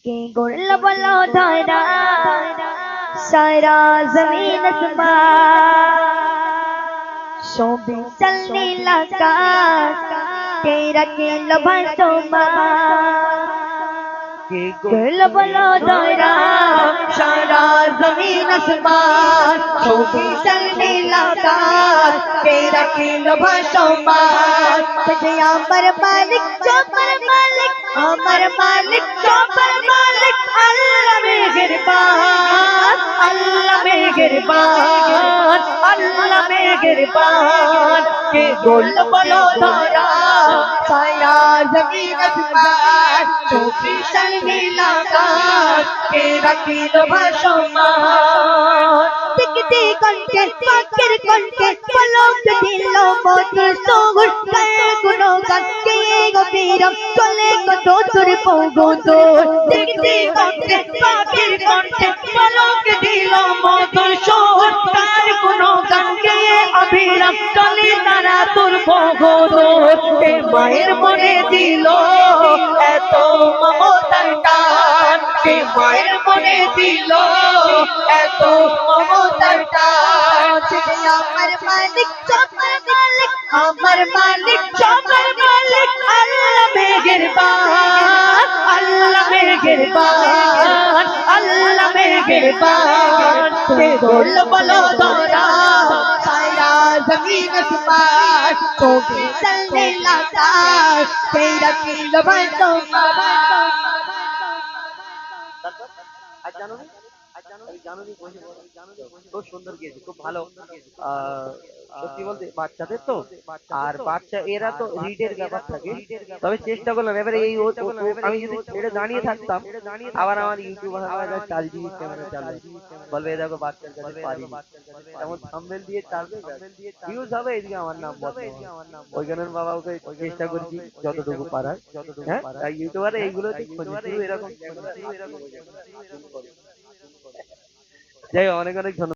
के गुल बोलो धरा सारा जमीन आसमान शोभे चलने लगा तेरा केल भसोमा के गुल बोलो धरा सारा जमीन आसमान शोभे चलने लगा तेरा केल भसोमा तुझे अमर मालिक चौपर मालिक अमर मालिक चौपर मालिक अल्लाह मेहरबान अल्लाह मेहरबान अल्लाह मेहरबान के गुल बोलो धरा साया जमीन आसमान तो भीषण मिलाका के रखील भाषमान दिखते कंटे पाकर कंटे पलोक दिलो मोत सोगुर कर गुनोगान के गो पीरम चले को दो तुर पोगो दो दिखते कंटे पाकर कंटे पलोक दिलो मोत सोगुर कर गुनोगान के अभिरम चले तारा तुर पोगो दो के मायर मने दिलो एतो ममतार टान के मायर मने दिलो एतो ममतार टान अमर मालिक चौपर मालिक अमर मालिक चौपर मालिक अल्लाह मेहरबान अल्लाह मेहरबान अल्लाह मेहरबान के गुल बोलो धरा सारा जमीन आसमान तो भी चलने लगा तेरा केल भसोमा খুব সুন্দর গিয়েছে, খুব ভালো। সত্যি বলতে বাচ্চাদের তো, আর বাচ্চা এরা তো রিডের ব্যাপার থাকে, তবে চেষ্টা করলাম। এবারে এই আমি যদি ছেড়ে দাঁড়িয়ে থাকতাম, আবার আমার ইউটিউব চাল জিবি ক্যামেরা চালবে, বলবে এ দেখো বাচ্চার কাছে পারি, এমন থাম্বনেল দিয়ে চালবে, ভিউজ হবে, এদিকে আমার নাম বদনাম। ওই জন্য বাবা ওকে চেষ্টা করছি যতটুকু পারার। হ্যাঁ, ইউটিউবারে এইগুলো এরকম। যাই হোক, অনেক অনেক ধন্যবাদ।